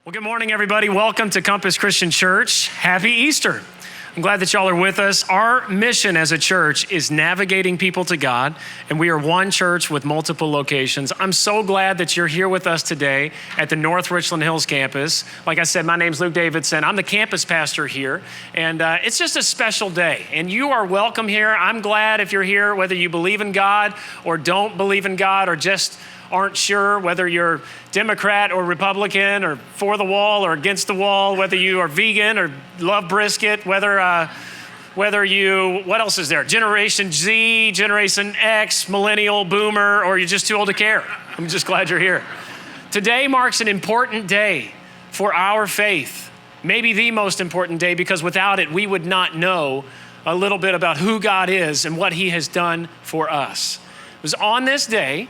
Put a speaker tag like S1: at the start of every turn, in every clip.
S1: Well, good morning, everybody. Welcome to Compass Christian Church. Happy Easter. I'm glad that y'all are with us. Our mission as a church is navigating people to God, and we are one church with multiple locations. I'm so glad that you're here with us today at the North Richland Hills campus. Like I said, my name's Luke Davidson. I'm the campus pastor here, and it's just a special day, and you are welcome here. I'm glad if you're here, whether you believe in God or don't believe in God or just aren't sure, whether you're Democrat or Republican or for the wall or against the wall, whether you are vegan or love brisket, whether you, what else is there? Generation Z, Generation X, millennial, boomer, or you're just too old to care. I'm just glad you're here. Today marks an important day for our faith, maybe the most important day, because without it, we would not know a little bit about who God is and what he has done for us. It was on this day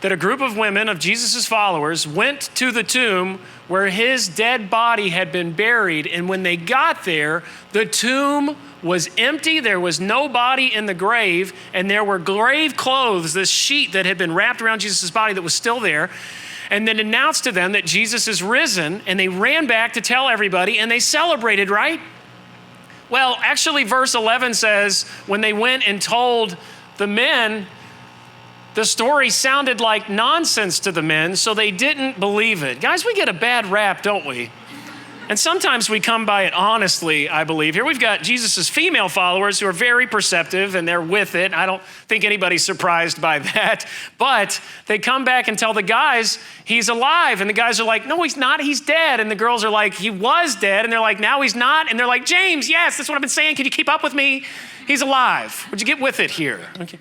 S1: that a group of women, of Jesus' followers, went to the tomb where his dead body had been buried. And when they got there, the tomb was empty. There was no body in the grave. And there were grave clothes, this sheet that had been wrapped around Jesus' body that was still there. And then announced to them that Jesus is risen. And they ran back to tell everybody, and they celebrated, right? Well, actually, verse 11 says, when they went and told the men, the story sounded like nonsense to the men, so they didn't believe it. Guys, we get a bad rap, don't we? And sometimes we come by it honestly, I believe. Here we've got Jesus' female followers who are very perceptive, and they're with it. I don't think anybody's surprised by that. But they come back and tell the guys he's alive. And the guys are like, no, he's not, he's dead. And the girls are like, he was dead. And they're like, now he's not. And they're like, James, yes, that's what I've been saying. Can you keep up with me? He's alive. Would you get with it here? Okay.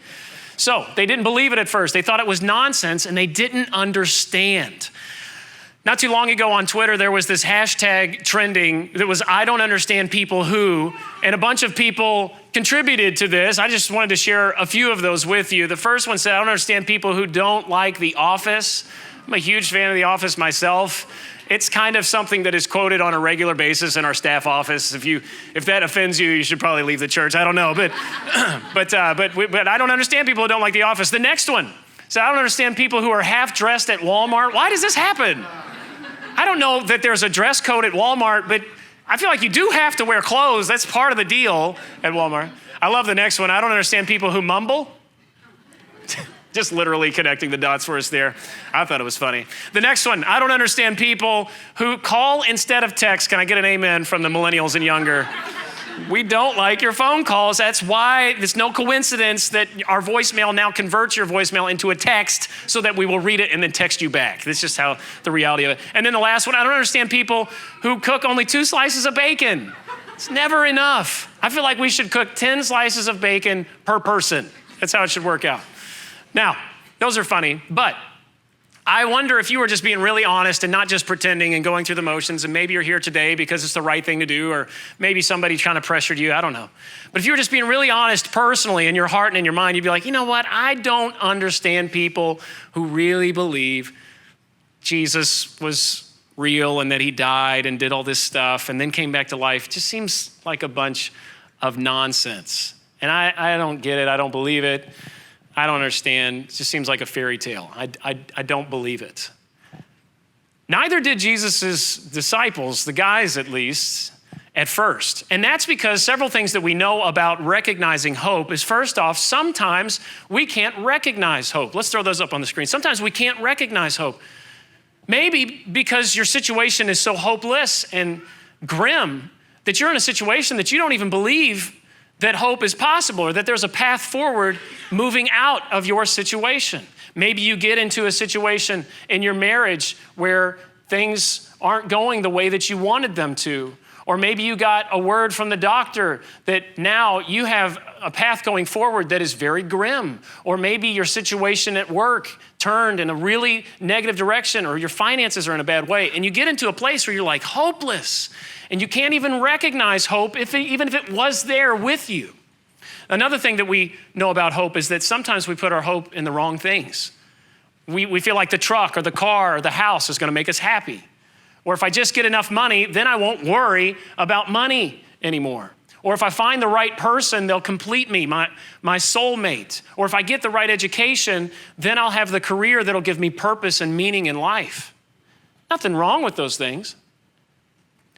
S1: So they didn't believe it at first. They thought it was nonsense, and they didn't understand. Not too long ago on Twitter, there was this hashtag trending that was, I don't understand people who, and a bunch of people contributed to this. I just wanted to share a few of those with you. The first one said, I don't understand people who don't like The Office. I'm a huge fan of The Office myself. It's kind of something that is quoted on a regular basis in our staff office. If that offends you, you should probably leave the church. I don't know, but but I don't understand people who don't like The Office. The next one said, I don't understand people who are half dressed at Walmart. Why does this happen? I don't know that there's a dress code at Walmart, but I feel like you do have to wear clothes. That's part of the deal at Walmart. I love the next one. I don't understand people who mumble. Just literally connecting the dots for us there. I thought it was funny. The next one, I don't understand people who call instead of text. Can I get an amen from the millennials and younger? We don't like your phone calls. That's why it's no coincidence that our voicemail now converts your voicemail into a text so that we will read it and then text you back. That's just how the reality of it. And then the last one, I don't understand people who cook only 2 slices of bacon. It's never enough. I feel like we should cook 10 slices of bacon per person. That's how it should work out. Now, those are funny, but I wonder if you were just being really honest and not just pretending and going through the motions, and maybe you're here today because it's the right thing to do, or maybe somebody trying to pressure you, I don't know. But if you were just being really honest personally in your heart and in your mind, you'd be like, you know what? I don't understand people who really believe Jesus was real and that he died and did all this stuff and then came back to life. It just seems like a bunch of nonsense. And I don't get it. I don't believe it. I don't understand. It just seems like a fairy tale. I don't believe it. Neither did Jesus' disciples, the guys at least, at first. And that's because several things that we know about recognizing hope is, first off, sometimes we can't recognize hope. Let's throw those up on the screen. Sometimes we can't recognize hope. Maybe because your situation is so hopeless and grim that you're in a situation that you don't even believe that hope is possible or that there's a path forward moving out of your situation. Maybe you get into a situation in your marriage where things aren't going the way that you wanted them to. Or maybe you got a word from the doctor that now you have a path going forward that is very grim. Or maybe your situation at work turned in a really negative direction, or your finances are in a bad way. And you get into a place where you're like hopeless. And you can't even recognize hope even if it was there with you. Another thing that we know about hope is that sometimes we put our hope in the wrong things. We feel like the truck or the car or the house is going to make us happy. Or if I just get enough money, then I won't worry about money anymore. Or if I find the right person, they'll complete me, my soulmate. Or if I get the right education, then I'll have the career that'll give me purpose and meaning in life. Nothing wrong with those things.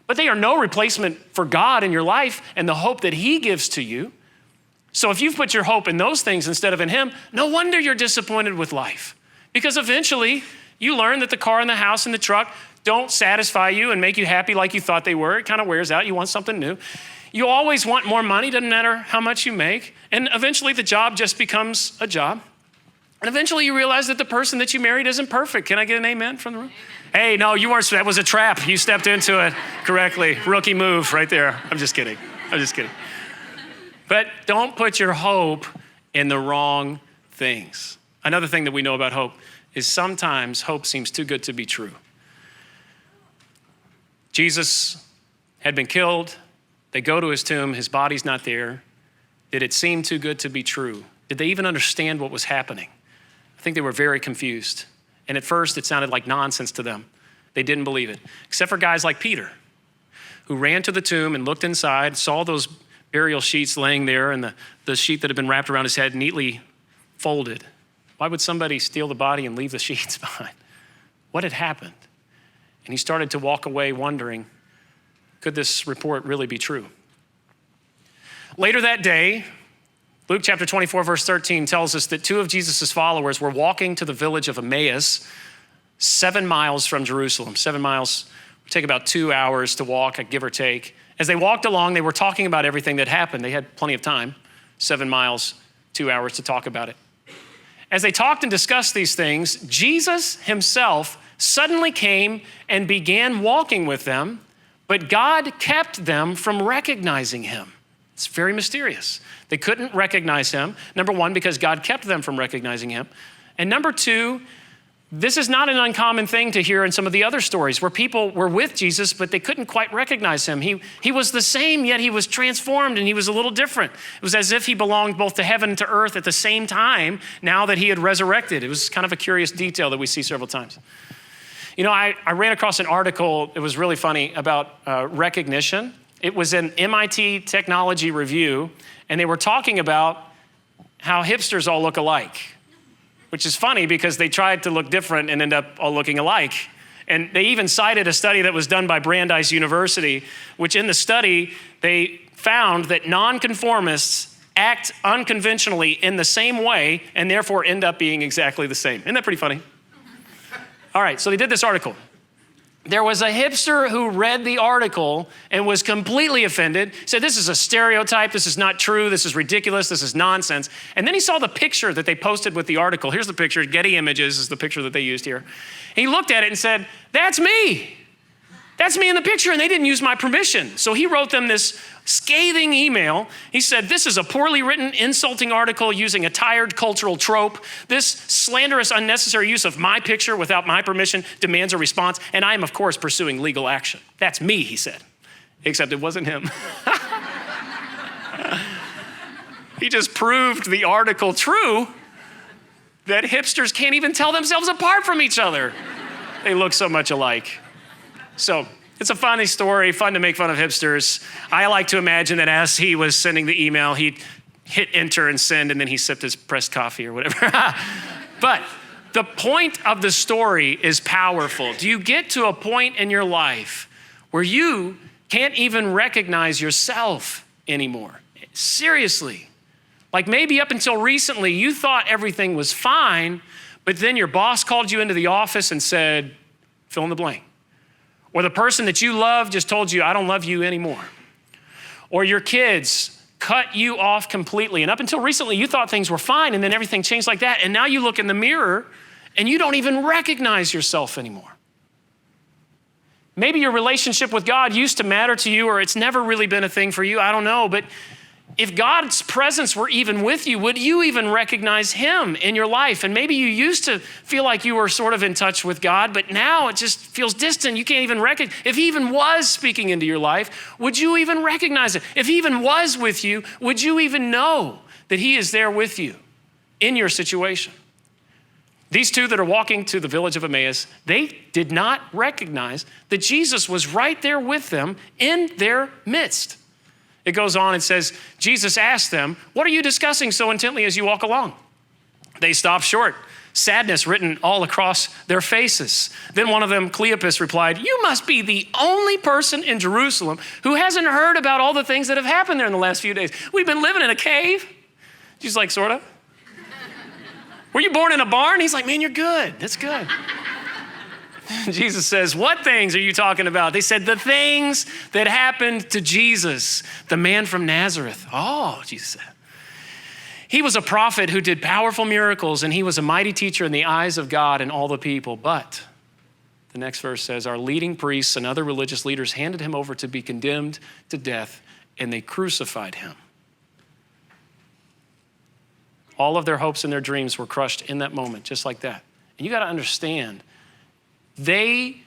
S1: But they are no replacement for God in your life and the hope that he gives to you. So if you've put your hope in those things instead of in him, no wonder you're disappointed with life. Because eventually you learn that the car and the house and the truck don't satisfy you and make you happy like you thought they were. It kind of wears out. You want something new. You always want more money, doesn't matter how much you make. And eventually the job just becomes a job. And eventually you realize that the person that you married isn't perfect. Can I get an amen from the room? Hey, no, you weren't. That was a trap. You stepped into it correctly. Rookie move right there. I'm just kidding. But don't put your hope in the wrong things. Another thing that we know about hope is sometimes hope seems too good to be true. Jesus had been killed. They go to his tomb. His body's not there. Did it seem too good to be true? Did they even understand what was happening? I think they were very confused. And at first, it sounded like nonsense to them. They didn't believe it, except for guys like Peter, who ran to the tomb and looked inside, saw those burial sheets laying there and the sheet that had been wrapped around his head neatly folded. Why would somebody steal the body and leave the sheets behind? What had happened? And he started to walk away wondering, could this report really be true? Later that day, Luke chapter 24, verse 13 tells us that two of Jesus' followers were walking to the village of Emmaus, 7 miles from Jerusalem. 7 miles would take about 2 hours to walk, give or take. As they walked along, they were talking about everything that happened. They had plenty of time, 7 miles, 2 hours to talk about it. As they talked and discussed these things, Jesus himself suddenly came and began walking with them, but God kept them from recognizing him. It's very mysterious. They couldn't recognize him. Number one, because God kept them from recognizing him. And number two, this is not an uncommon thing to hear in some of the other stories where people were with Jesus, but they couldn't quite recognize him. He was the same, yet he was transformed and he was a little different. It was as if he belonged both to heaven and to earth at the same time now that he had resurrected. It was kind of a curious detail that we see several times. You know, I ran across an article, it was really funny, about recognition. It was an MIT Technology Review, and they were talking about how hipsters all look alike, which is funny because they tried to look different and end up all looking alike. And they even cited a study that was done by Brandeis University, which in the study, they found that nonconformists act unconventionally in the same way and therefore end up being exactly the same. Isn't that pretty funny? All right, so they did this article. There was a hipster who read the article and was completely offended, said this is a stereotype, this is not true, this is ridiculous, this is nonsense. And then he saw the picture that they posted with the article. Here's the picture, Getty Images is the picture that they used here. He looked at it and said, that's me. That's me in the picture, and they didn't use my permission. So he wrote them this scathing email. He said, this is a poorly written, insulting article using a tired cultural trope. This slanderous, unnecessary use of my picture without my permission demands a response, and I am, of course, pursuing legal action. That's me, he said. Except it wasn't him. He just proved the article true, that hipsters can't even tell themselves apart from each other. They look so much alike. So it's a funny story, fun to make fun of hipsters. I like to imagine that as he was sending the email, he hit enter and send, and then he sipped his pressed coffee or whatever. But the point of the story is powerful. Do you get to a point in your life where you can't even recognize yourself anymore? Seriously. Like maybe up until recently, you thought everything was fine, but then your boss called you into the office and said, fill in the blank. Or the person that you love just told you, I don't love you anymore. Or your kids cut you off completely. And up until recently, you thought things were fine, and then everything changed like that. And now you look in the mirror, and you don't even recognize yourself anymore. Maybe your relationship with God used to matter to you, or it's never really been a thing for you. I don't know. But if God's presence were even with you, would you even recognize him in your life? And maybe you used to feel like you were sort of in touch with God, but now it just feels distant. You can't even recognize. If he even was speaking into your life, would you even recognize it? If he even was with you, would you even know that he is there with you in your situation? These two that are walking to the village of Emmaus, they did not recognize that Jesus was right there with them in their midst. It goes on and says, Jesus asked them, what are you discussing so intently as you walk along? They stopped short. sadness written all across their faces. Then one of them, Cleopas, replied, "You must be the only person in Jerusalem who hasn't heard about all the things that have happened there in the last few days. We've been living in a cave." She's like, "Sort of." "Were you born in a barn?" He's like, "Man, you're good. That's good." Jesus says, "What things are you talking about?" They said, "The things that happened to Jesus, the man from Nazareth." "Oh," Jesus said. "He was a prophet who did powerful miracles, and he was a mighty teacher in the eyes of God and all the people. But," the next verse says, "our leading priests and other religious leaders handed him over to be condemned to death, and they crucified him." All of their hopes and their dreams were crushed in that moment, just like that. And you got to understand, they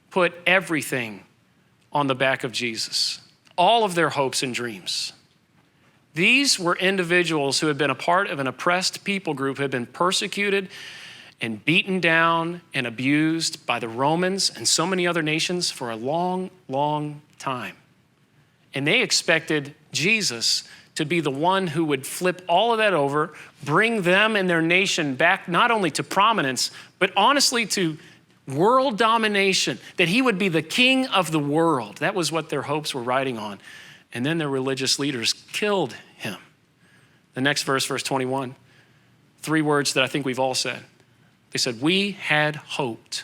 S1: put everything on the back of Jesus, all of their hopes and dreams. These were individuals who had been a part of an oppressed people group, who had been persecuted and beaten down and abused by the Romans and so many other nations for a long, long time. And they expected Jesus to be the one who would flip all of that over, bring them and their nation back not only to prominence, but honestly to world domination, that he would be the king of the world. That was what their hopes were riding on. And then their religious leaders killed him. The next verse, verse 21, 3 words that I think we've all said. They said, "We had hoped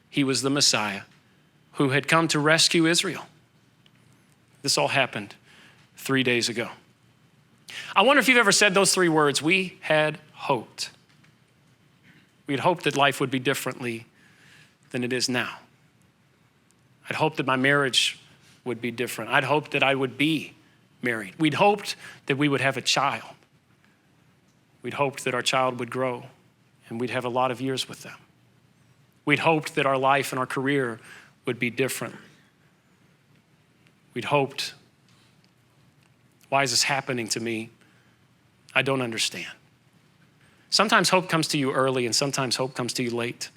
S1: he was the Messiah who had come to rescue Israel." This all happened 3 days ago. I wonder if you've ever said those 3 words, "We had hoped." We had hoped that life would be differently than it is now. I'd hoped that my marriage would be different. I'd hoped that I would be married. We'd hoped that we would have a child. We'd hoped that our child would grow and we'd have a lot of years with them. We'd hoped that our life and our career would be different. We'd hoped, why is this happening to me? I don't understand. Sometimes hope comes to you early and sometimes hope comes to you late.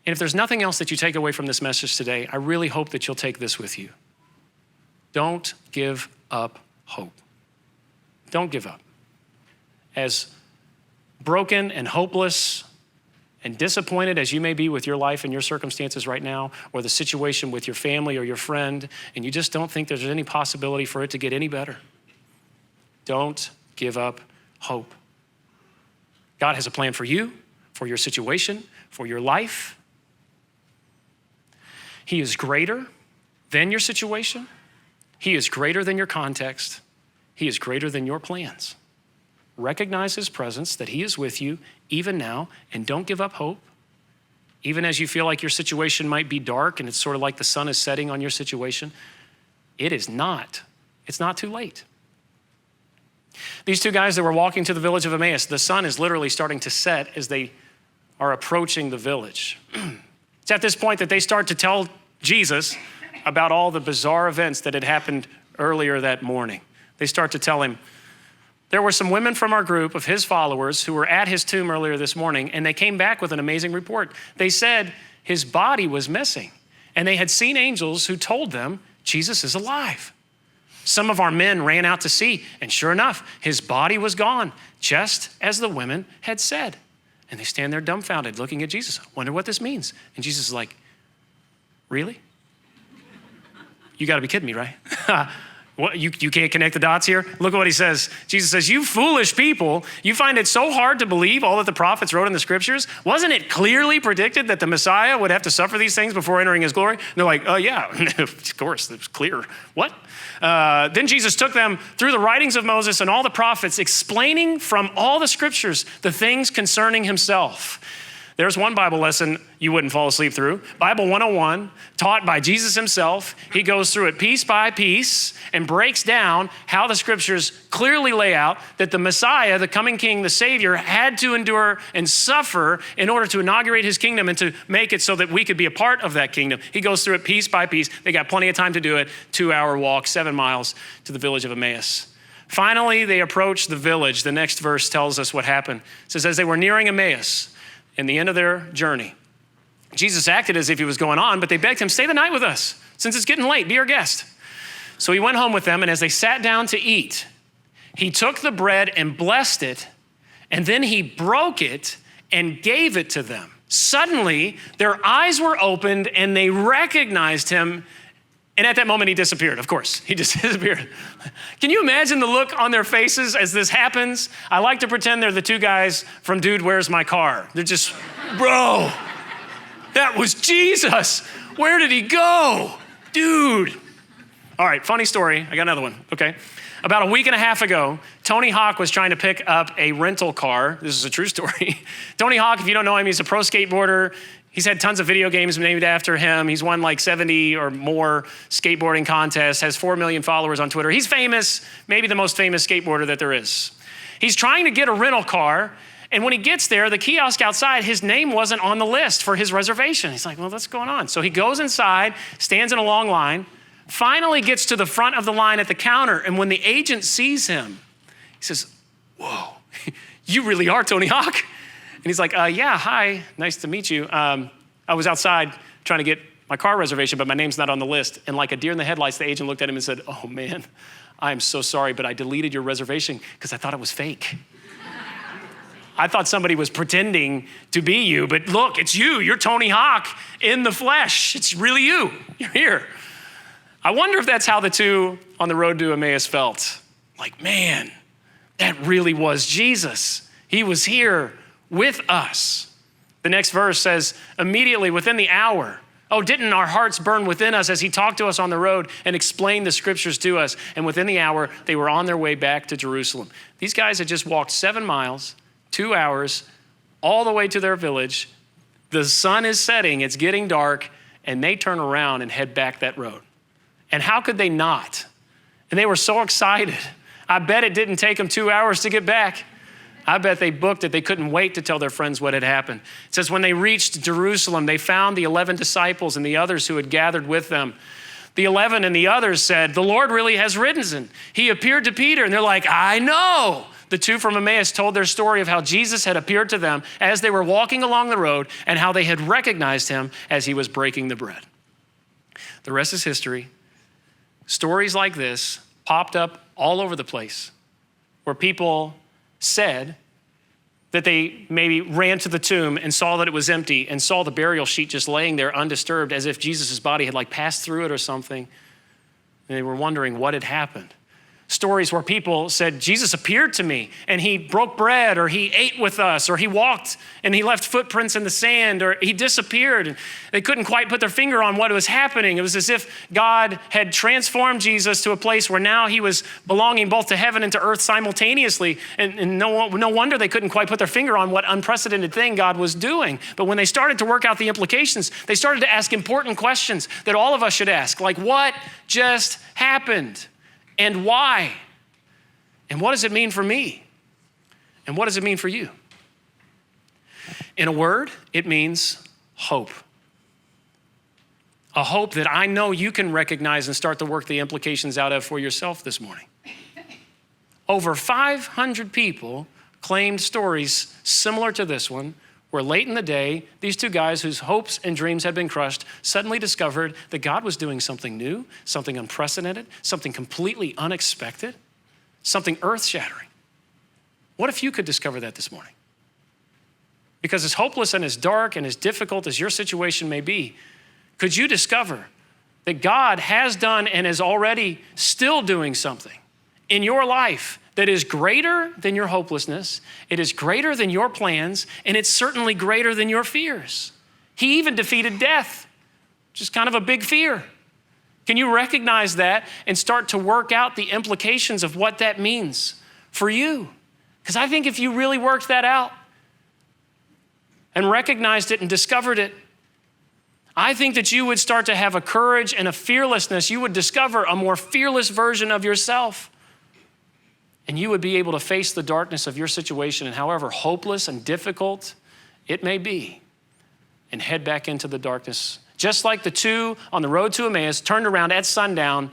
S1: And if there's nothing else that you take away from this message today, I really hope that you'll take this with you. Don't give up hope. Don't give up. As broken and hopeless and disappointed as you may be with your life and your circumstances right now, or the situation with your family or your friend, and you just don't think there's any possibility for it to get any better, don't give up hope. God has a plan for you, for your situation, for your life. He is greater than your situation. He is greater than your context. He is greater than your plans. Recognize his presence, that he is with you even now, and don't give up hope. Even as you feel like your situation might be dark and it's sort of like the sun is setting on your situation, it's not too late. These 2 guys that were walking to the village of Emmaus, the sun is literally starting to set as they are approaching the village. It's at this point that they start to tell Jesus about all the bizarre events that had happened earlier that morning. They start to tell him, "There were some women from our group of his followers who were at his tomb earlier this morning, and they came back with an amazing report. They said his body was missing, and they had seen angels who told them Jesus is alive. Some of our men ran out to see, and sure enough, his body was gone, just as the women had said." And they stand there dumbfounded, looking at Jesus. Wonder what this means. And Jesus is like, "Really? You gotta be kidding me, right?" What, you can't connect the dots here? Look at what he says. Jesus says, "You foolish people, you find it so hard to believe all that the prophets wrote in the scriptures? Wasn't it clearly predicted that the Messiah would have to suffer these things before entering his glory?" And they're like, "Oh yeah, of course, it's clear." What? Then Jesus took them through the writings of Moses and all the prophets, explaining from all the scriptures the things concerning himself. There's one Bible lesson you wouldn't fall asleep through. Bible 101, taught by Jesus himself. He goes through it piece by piece and breaks down how the scriptures clearly lay out that the Messiah, the coming king, the Savior, had to endure and suffer in order to inaugurate his kingdom and to make it so that we could be a part of that kingdom. He goes through it piece by piece. They got plenty of time to do it. 2-hour walk, 7 miles to the village of Emmaus. Finally, they approached the village. The next verse tells us what happened. It says, as they were nearing Emmaus, in the end of their journey, Jesus acted as if he was going on, but they begged him, "Stay the night with us. Since it's getting late, be our guest." So he went home with them, and as they sat down to eat, he took the bread and blessed it And then he broke it and gave it to them. Suddenly, their eyes were opened and they recognized him. And at that moment, he disappeared, of course. He just disappeared. Can you imagine the look on their faces as this happens? I like to pretend they're the two guys from Dude, Where's My Car? They're just, bro, that was Jesus. Where did he go? Dude. All right, funny story. I got another one, okay? About a week and a half ago, Tony Hawk was trying to pick up a rental car. This is a true story. Tony Hawk, if you don't know him, he's a pro skateboarder. He's had tons of video games named after him. He's won like 70 or more skateboarding contests, has 4 million followers on Twitter. He's famous, maybe the most famous skateboarder that there is. He's trying to get a rental car, and when he gets there, the kiosk outside, his name wasn't on the list for his reservation. He's like, well, what's going on? So he goes inside, stands in a long line, finally gets to the front of the line at the counter, and when the agent sees him, he says, whoa, you really are Tony Hawk? And he's like, yeah, hi, nice to meet you. I was outside trying to get my car reservation, but my name's not on the list. And like a deer in the headlights, the agent looked at him and said, oh man, I am so sorry, but I deleted your reservation because I thought it was fake. I thought somebody was pretending to be you, but look, it's you. You're Tony Hawk in the flesh. It's really you. You're here. I wonder if that's how the two on the road to Emmaus felt. Like, man, that really was Jesus. He was here with us. The next verse says, immediately within the hour, oh, didn't our hearts burn within us as he talked to us on the road and explained the scriptures to us? And within the hour, they were on their way back to Jerusalem. These guys had just walked 7 miles, 2 hours, all the way to their village. The sun is setting, it's getting dark, and they turn around and head back that road. And how could they not? And they were so excited. I bet it didn't take them 2 hours to get back. I bet they booked it. They couldn't wait to tell their friends what had happened. It says when they reached Jerusalem, they found the 11 disciples and the others who had gathered with them. The 11 and the others said, the Lord really has risen. He appeared to Peter, and they're like, I know. The two from Emmaus told their story of how Jesus had appeared to them as they were walking along the road and how they had recognized him as he was breaking the bread. The rest is history. Stories like this popped up all over the place where people said that they maybe ran to the tomb and saw that it was empty and saw the burial sheet just laying there undisturbed as if Jesus' body had like passed through it or something. And they were wondering what had happened. Stories where people said, Jesus appeared to me and he broke bread, or he ate with us, or he walked and he left footprints in the sand, or he disappeared. And they couldn't quite put their finger on what was happening. It was as if God had transformed Jesus to a place where now he was belonging both to heaven and to earth simultaneously. And no wonder they couldn't quite put their finger on what unprecedented thing God was doing. But when they started to work out the implications, they started to ask important questions that all of us should ask, like what just happened? And why? And what does it mean for me? And what does it mean for you? In a word, it means hope. A hope that I know you can recognize and start to work the implications out of for yourself this morning. Over 500 people claimed stories similar to this one, where late in the day, these two guys whose hopes and dreams had been crushed suddenly discovered that God was doing something new, something unprecedented, something completely unexpected, something earth-shattering. What if you could discover that this morning? Because as hopeless and as dark and as difficult as your situation may be, could you discover that God has done and is already still doing something in your life that is greater than your hopelessness, it is greater than your plans, and it's certainly greater than your fears. He even defeated death, which is kind of a big fear. Can you recognize that and start to work out the implications of what that means for you? Because I think if you really worked that out and recognized it and discovered it, I think that you would start to have a courage and a fearlessness. You would discover a more fearless version of yourself. And you would be able to face the darkness of your situation, and however hopeless and difficult it may be, and head back into the darkness. Just like the two on the road to Emmaus turned around at sundown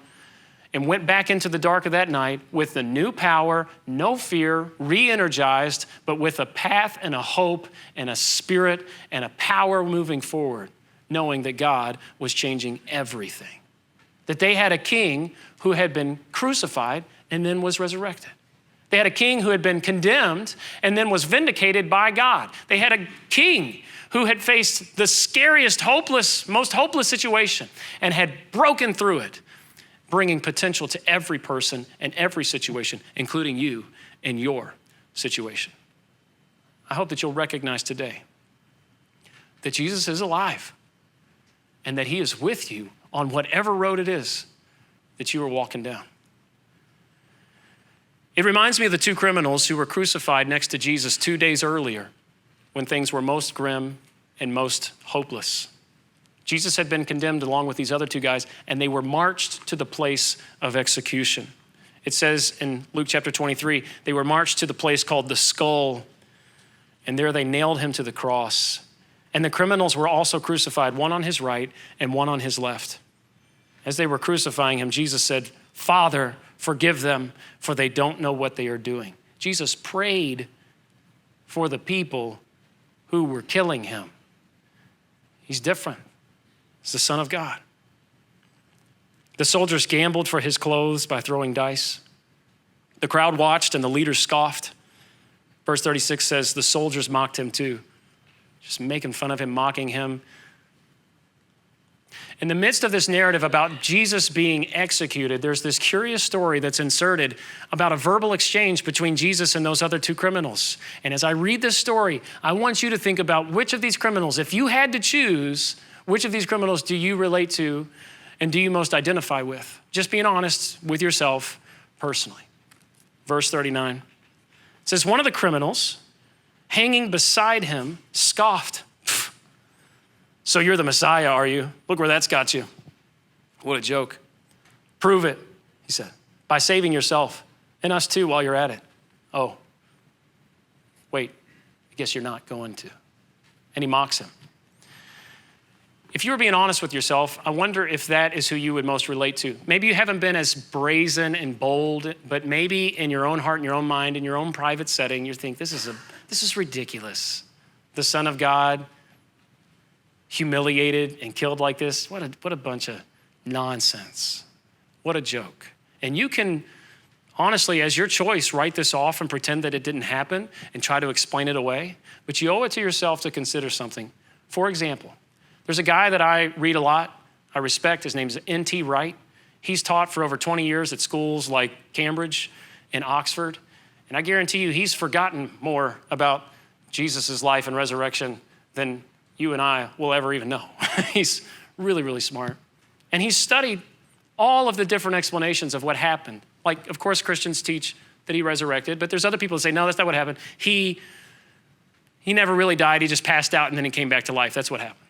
S1: and went back into the dark of that night with the new power, no fear, re-energized, but with a path and a hope and a spirit and a power moving forward, knowing that God was changing everything. That they had a king who had been crucified and then was resurrected. They had a king who had been condemned and then was vindicated by God. They had a king who had faced the scariest, most hopeless situation and had broken through it, bringing potential to every person and every situation, including you and your situation. I hope that you'll recognize today that Jesus is alive and that he is with you on whatever road it is that you are walking down. It reminds me of the two criminals who were crucified next to Jesus 2 days earlier when things were most grim and most hopeless. Jesus had been condemned along with these other two guys, and they were marched to the place of execution. It says in Luke chapter 23, they were marched to the place called the Skull, and there they nailed him to the cross. And the criminals were also crucified, one on his right and one on his left. As they were crucifying him, Jesus said, "Father, forgive them, for they don't know what they are doing." Jesus prayed for the people who were killing him. He's different. He's the Son of God. The soldiers gambled for his clothes by throwing dice. The crowd watched and the leaders scoffed. Verse 36 says, the soldiers mocked him too, just making fun of him, mocking him. In the midst of this narrative about Jesus being executed, there's this curious story that's inserted about a verbal exchange between Jesus and those other two criminals. And as I read this story, I want you to think about which of these criminals, if you had to choose, which of these criminals do you relate to and do you most identify with? Just being honest with yourself personally. Verse 39, it says, one of the criminals hanging beside him scoffed. So you're the Messiah, are you? Look where that's got you. What a joke. Prove it, he said, by saving yourself and us too while you're at it. Oh, wait, I guess you're not going to. And he mocks him. If you were being honest with yourself, I wonder if that is who you would most relate to. Maybe you haven't been as brazen and bold, but maybe in your own heart, in your own mind, in your own private setting, you think this is ridiculous. The Son of God humiliated and killed like this. What a bunch of nonsense. What a joke. And you can honestly, as your choice, write this off and pretend that it didn't happen and try to explain it away. But you owe it to yourself to consider something. For example, there's a guy that I read a lot, I respect. His name is N.T. Wright. He's taught for over 20 years at schools like Cambridge and Oxford. And I guarantee you he's forgotten more about Jesus' life and resurrection than you and I will ever even know. He's really, really smart. And he's studied all of the different explanations of what happened. Like, of course, Christians teach that he resurrected, but there's other people that say, no, that's not what happened. He never really died. He just passed out and then he came back to life. That's what happened.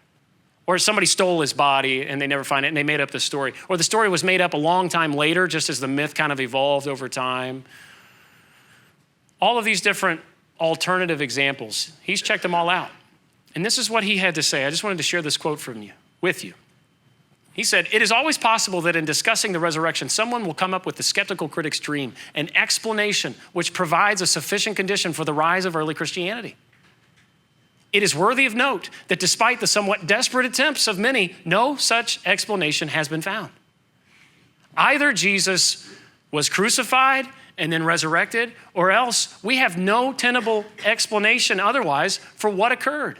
S1: Or somebody stole his body and they never find it and they made up the story. Or the story was made up a long time later, just as the myth kind of evolved over time. All of these different alternative examples, he's checked them all out. And this is what he had to say. I just wanted to share this quote with you. He said, it is always possible that in discussing the resurrection, someone will come up with the skeptical critic's dream, an explanation which provides a sufficient condition for the rise of early Christianity. It is worthy of note that despite the somewhat desperate attempts of many, no such explanation has been found. Either Jesus was crucified and then resurrected, or else we have no tenable explanation otherwise for what occurred.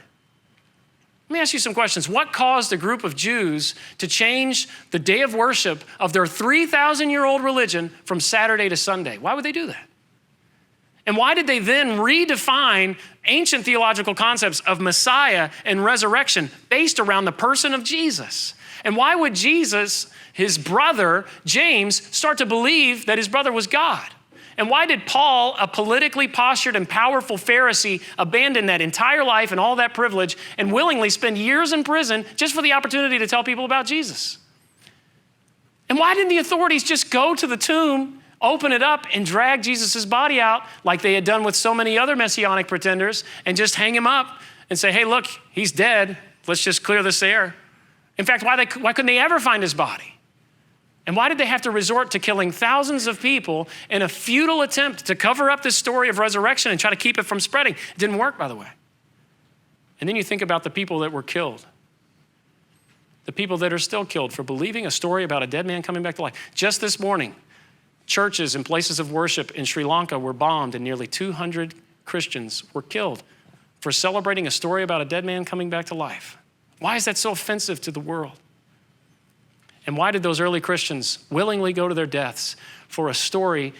S1: Let me ask you some questions. What caused a group of Jews to change the day of worship of their 3,000-year-old religion from Saturday to Sunday? Why would they do that? And why did they then redefine ancient theological concepts of Messiah and resurrection based around the person of Jesus? And why would Jesus, his brother, James, start to believe that his brother was God? And why did Paul, a politically postured and powerful Pharisee, abandon that entire life and all that privilege and willingly spend years in prison just for the opportunity to tell people about Jesus? And why didn't the authorities just go to the tomb, open it up, and drag Jesus' body out like they had done with so many other messianic pretenders and just hang him up and say, hey, look, he's dead. Let's just clear this air. In fact, why couldn't they ever find his body? And why did they have to resort to killing thousands of people in a futile attempt to cover up this story of resurrection and try to keep it from spreading? It didn't work, by the way. And then you think about the people that were killed, the people that are still killed for believing a story about a dead man coming back to life. Just this morning, churches and places of worship in Sri Lanka were bombed and nearly 200 Christians were killed for celebrating a story about a dead man coming back to life. Why is that so offensive to the world? And why did those early Christians willingly go to their deaths for a story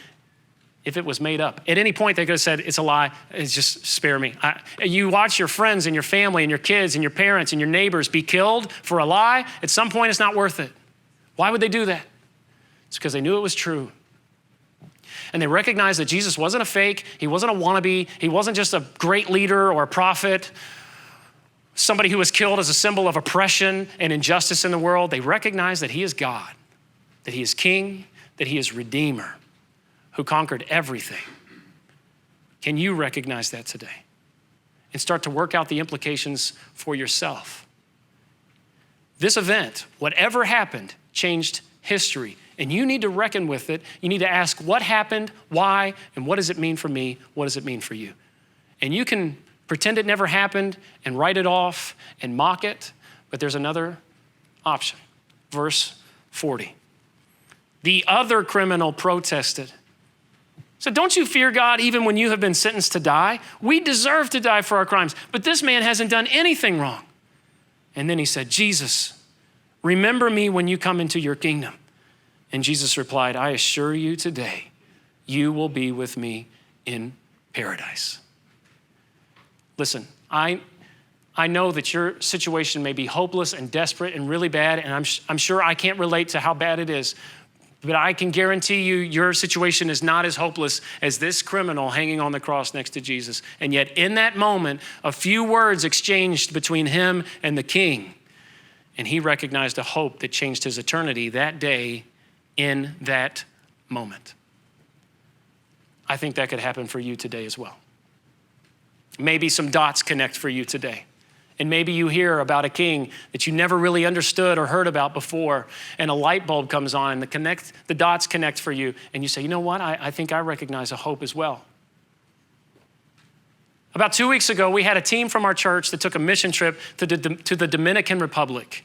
S1: if it was made up? At any point, they could have said, it's a lie, it's just spare me. You watch your friends and your family and your kids and your parents and your neighbors be killed for a lie. At some point, it's not worth it. Why would they do that? It's because they knew it was true. And they recognized that Jesus wasn't a fake. He wasn't a wannabe. He wasn't just a great leader or a prophet, somebody who was killed as a symbol of oppression and injustice in the world. They recognized that he is God, that he is king, that he is redeemer, who conquered everything. Can you recognize that today and start to work out the implications for yourself? This event, whatever happened, changed history, and you need to reckon with it. You need to ask what happened, why, and what does it mean for me? What does it mean for you? And you can pretend it never happened and write it off and mock it, but there's another option. Verse 40. The other criminal protested. So don't you fear God even when you have been sentenced to die? We deserve to die for our crimes, but this man hasn't done anything wrong. And then he said, Jesus, remember me when you come into your kingdom. And Jesus replied, I assure you today, you will be with me in paradise. Listen, I know that your situation may be hopeless and desperate and really bad, and I'm sure I can't relate to how bad it is, but I can guarantee you your situation is not as hopeless as this criminal hanging on the cross next to Jesus. And yet in that moment, a few words exchanged between him and the king, and he recognized a hope that changed his eternity that day in that moment. I think that could happen for you today as well. Maybe some dots connect for you today. And maybe you hear about a king that you never really understood or heard about before, and a light bulb comes on and the dots connect for you, and you say, you know what, I think I recognize a hope as well. About 2 weeks ago, we had a team from our church that took a mission trip to the Dominican Republic.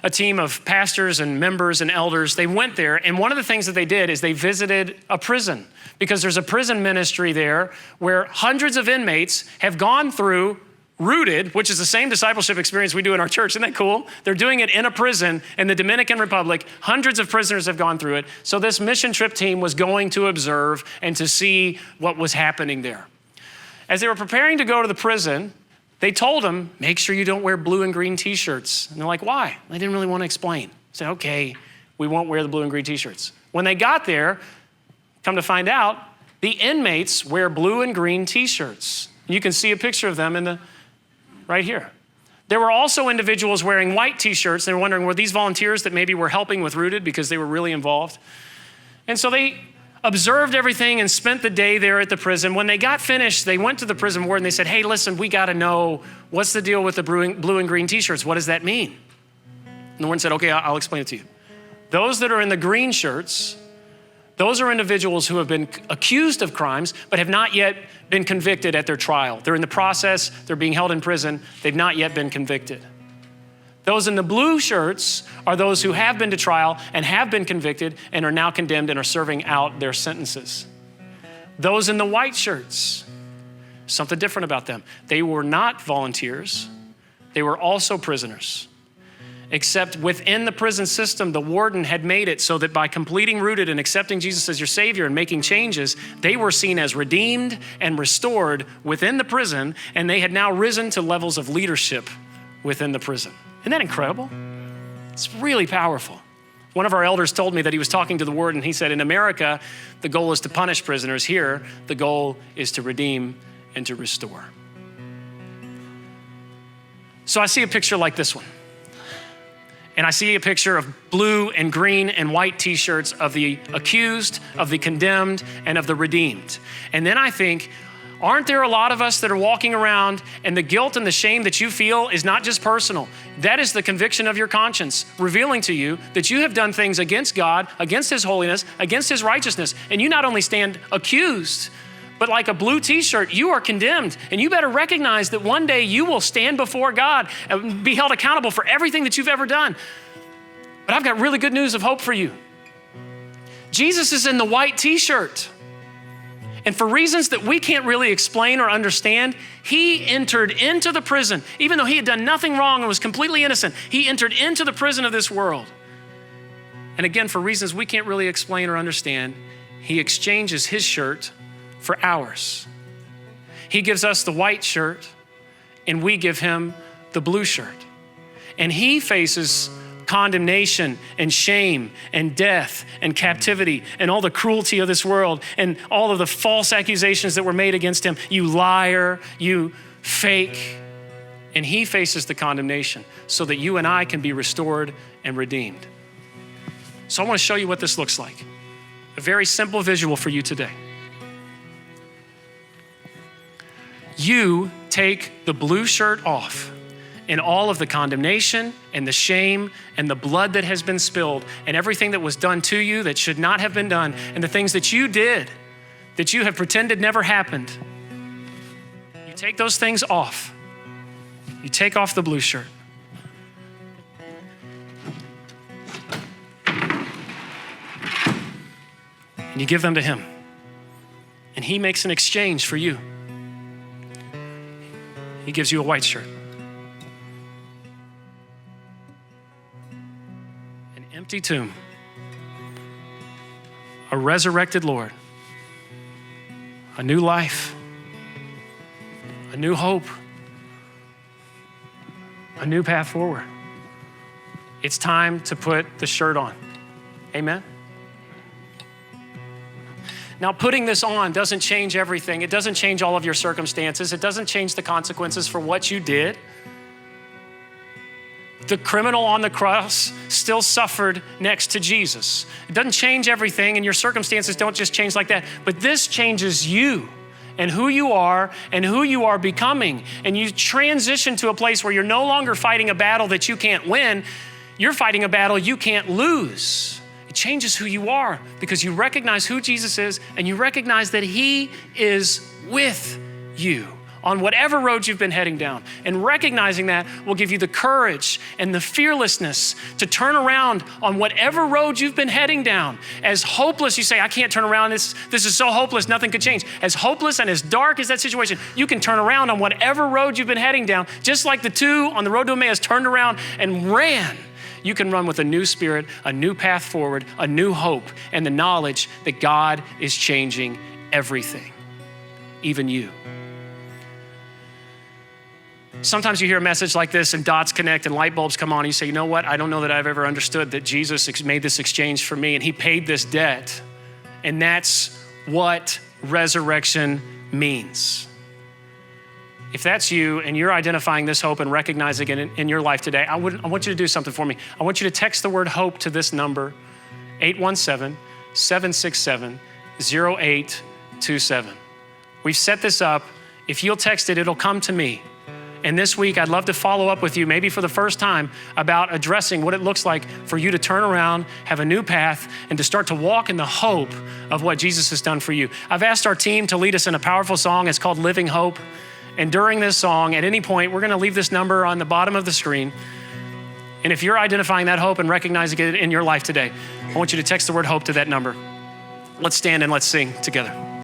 S1: A team of pastors and members and elders, they went there, and one of the things that they did is they visited a prison, because there's a prison ministry there where hundreds of inmates have gone through Rooted, which is the same discipleship experience we do in our church. Isn't that cool? They're doing it in a prison in the Dominican Republic. Hundreds of prisoners have gone through it. So this mission trip team was going to observe and to see what was happening there. As they were preparing to go to the prison, they told them, make sure you don't wear blue and green t-shirts. And they're like, why? They didn't really want to explain. They said, okay, we won't wear the blue and green t-shirts. When they got there, come to find out, the inmates wear blue and green t-shirts. You can see a picture of them right here. There were also individuals wearing white t-shirts. They were wondering, were these volunteers that maybe were helping with Rooted because they were really involved? And so they observed everything and spent the day there at the prison. When they got finished, they went to the prison warden. They said, hey, listen, we got to know what's the deal with the blue and green t-shirts? What does that mean? And the warden said, okay, I'll explain it to you. Those that are in the green shirts, those are individuals who have been accused of crimes, but have not yet been convicted at their trial. They're in the process, they're being held in prison, they've not yet been convicted. Those in the blue shirts are those who have been to trial and have been convicted and are now condemned and are serving out their sentences. Those in the white shirts, something different about them. They were not volunteers, they were also prisoners. Except within the prison system, the warden had made it so that by completing Rooted and accepting Jesus as your Savior and making changes, they were seen as redeemed and restored within the prison, and they had now risen to levels of leadership within the prison. Isn't that incredible? It's really powerful. One of our elders told me that he was talking to the warden. He said, in America, the goal is to punish prisoners. Here, the goal is to redeem and to restore. So I see a picture like this one. And I see a picture of blue and green and white t-shirts of the accused, of the condemned, and of the redeemed. And then I think, aren't there a lot of us that are walking around and the guilt and the shame that you feel is not just personal? That is the conviction of your conscience, revealing to you that you have done things against God, against his holiness, against his righteousness. And you not only stand accused, but like a blue t-shirt, you are condemned. And you better recognize that one day you will stand before God and be held accountable for everything that you've ever done. But I've got really good news of hope for you. Jesus is in the white t-shirt. And for reasons that we can't really explain or understand, he entered into the prison. Even though he had done nothing wrong and was completely innocent, he entered into the prison of this world. And again, for reasons we can't really explain or understand, he exchanges his shirt for ours. He gives us the white shirt and we give him the blue shirt. And he faces condemnation and shame and death and captivity and all the cruelty of this world and all of the false accusations that were made against him. You liar, you fake. And he faces the condemnation so that you and I can be restored and redeemed. So I want to show you what this looks like. A very simple visual for you today. You take the blue shirt off and all of the condemnation and the shame and the blood that has been spilled and everything that was done to you that should not have been done and the things that you did that you have pretended never happened. You take those things off. You take off the blue shirt. And you give them to him. And he makes an exchange for you. He gives you a white shirt. An empty tomb. A resurrected Lord. A new life. A new hope. A new path forward. It's time to put the shirt on. Amen? Now, putting this on doesn't change everything. It doesn't change all of your circumstances. It doesn't change the consequences for what you did. The criminal on the cross still suffered next to Jesus. It doesn't change everything, and your circumstances don't just change like that. But this changes you and who you are becoming. And you transition to a place where you're no longer fighting a battle that you can't win. You're fighting a battle you can't lose. It changes who you are because you recognize who Jesus is and you recognize that he is with you on whatever road you've been heading down. And recognizing that will give you the courage and the fearlessness to turn around on whatever road you've been heading down. As hopeless, you say, I can't turn around. This is so hopeless, nothing could change. As hopeless and as dark as that situation, you can turn around on whatever road you've been heading down. Just like the two on the road to Emmaus turned around and ran. You can run with a new spirit, a new path forward, a new hope, and the knowledge that God is changing everything, even you. Sometimes you hear a message like this and dots connect and light bulbs come on and you say, you know what? I don't know that I've ever understood that Jesus made this exchange for me and he paid this debt. And that's what resurrection means. If that's you and you're identifying this hope and recognizing it in your life today, I want you to do something for me. I want you to text the word hope to this number, 817-767-0827. We've set this up. If you'll text it, it'll come to me. And this week, I'd love to follow up with you, maybe for the first time, about addressing what it looks like for you to turn around, have a new path, and to start to walk in the hope of what Jesus has done for you. I've asked our team to lead us in a powerful song. It's called Living Hope. And during this song, at any point, we're gonna leave this number on the bottom of the screen. And if you're identifying that hope and recognizing it in your life today, I want you to text the word hope to that number. Let's stand and let's sing together.